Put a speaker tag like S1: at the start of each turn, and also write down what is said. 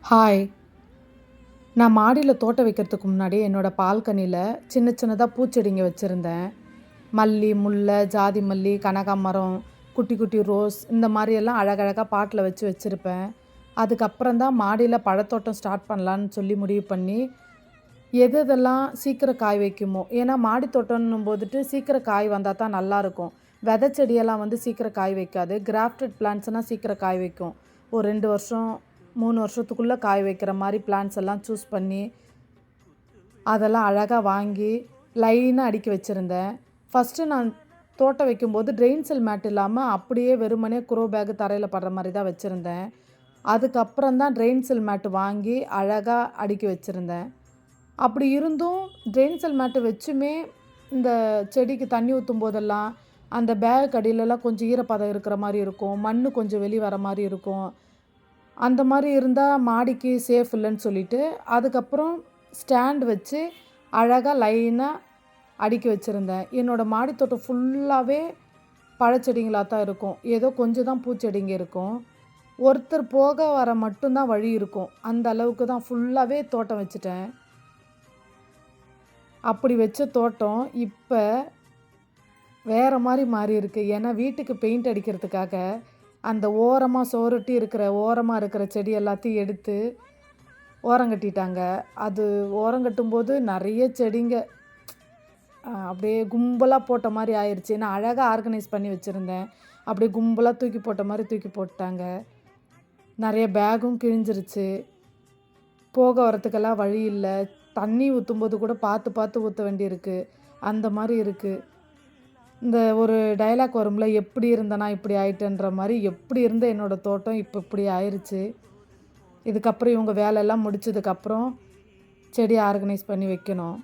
S1: Hi! நான் மாடியில் தோட்டம் வைக்கிறதுக்கு முன்னாடி என்னோடய பால்கனியில் சின்ன சின்னதாக பூச்செடிங்க வச்சுருந்தேன். மல்லி, முல்லை, ஜாதி மல்லி, கனகாம்பரம், குட்டி குட்டி ரோஸ் இந்த மாதிரியெல்லாம் அழகழகாக பாட்டில் வச்சுருப்பேன். அதுக்கப்புறம் தான் மாடியில் பழத்தோட்டம் ஸ்டார்ட் பண்ணலான்னு சொல்லி முடிவு பண்ணி, எது எதெல்லாம் சீக்கிரம் காய் வைக்குமோ, ஏன்னா மாடி தோட்டம்னும் போதுட்டு சீக்கிரம் காய் வந்தால் தான் நல்லாயிருக்கும். விதை செடியெல்லாம் வந்து சீக்கிரம் காய் வைக்காது. கிராஃப்டட் பிளான்ட்ஸ்னால் சீக்கிரம் காய் வைக்கும். ஒரு 2 வருஷம் 3 வருஷத்துக்குள்ளே காய் வைக்கிற மாதிரி பிளான்ட்ஸ் எல்லாம் சூஸ் பண்ணி அதெல்லாம் அழகாக வாங்கி லைனாக அடுக்கி வச்சுருந்தேன். ஃபஸ்ட்டு நான் தோட்டம் வைக்கும்போது ட்ரெயின் செல் மேட் இல்லாமல் அப்படியே வெறுமனே க்ரோ பேக்கு தரையில் படுற மாதிரி தான் வச்சுருந்தேன். அதுக்கப்புறம் தான் ட்ரெயின் செல் மேட்டு வாங்கி அழகாக அடுக்கி வச்சுருந்தேன். அப்படி இருந்தும் ட்ரெயின் செல் மேட்டு வச்சுமே இந்த செடிக்கு தண்ணி ஊற்றும் போதெல்லாம் அந்த பேக் அடியிலலாம் கொஞ்சம் ஈரப்பதம் இருக்கிற மாதிரி இருக்கும், மண் கொஞ்சம் வெளியே வர மாதிரி இருக்கும். அந்த மாதிரி இருந்தால் மாடிக்கு சேஃப் இல்லைன்னு சொல்லிவிட்டு அதுக்கப்புறம் ஸ்டாண்ட் வச்சு அழகாக லைனாக அடுக்கி வச்சுருந்தேன். என்னோடய மாடித்தோட்டம் ஃபுல்லாகவே பழச்செடிங்களாக தான் இருக்கும். ஏதோ கொஞ்சம் தான் பூச்செடிங்க இருக்கும். ஒருத்தர் போக வர மட்டும்தான் வழி இருக்கும். அந்த அளவுக்கு தான் ஃபுல்லாகவே தோட்டம் வச்சுட்டேன். அப்படி வச்ச தோட்டம் இப்போ வேறு மாதிரி மாறி இருக்குது. ஏன்னா வீட்டுக்கு பெயிண்ட் அடிக்கிறதுக்காக அந்த ஓரமாக சுவரொட்டி இருக்கிற ஓரமாக இருக்கிற செடி எல்லாத்தையும் எடுத்து ஓரங்கட்டிட்டாங்க. அது ஓரங்கட்டும்போது நிறைய செடிங்க அப்படியே கும்பலாக போட்ட மாதிரி ஆயிடுச்சு. நான் அழகாக ஆர்கனைஸ் பண்ணி வச்சுருந்தேன். அப்படியே கும்பலாக தூக்கி போட்ட மாதிரி தூக்கி போட்டாங்க. நிறைய பேகும் கிழிஞ்சிருச்சு. போக வரத்துக்கெல்லாம் வழி இல்லை. தண்ணி ஊற்றும்போது கூட பார்த்து பார்த்து ஊற்ற வேண்டியிருக்கு. அந்த மாதிரி இருக்குது. இந்த ஒரு டயலாக் வரும்ல, எப்படி இருந்தனா இப்படி ஆயிட்டேன்ற மாதிரி, எப்படி இருந்த என்னோடய தோட்டம் இப்போ இப்படி ஆயிடுச்சு. இதுக்கப்புறம் இவங்க வேலையெல்லாம் முடிச்சதுக்கப்புறம் செடி ஆர்கனைஸ் பண்ணி வைக்கணும்.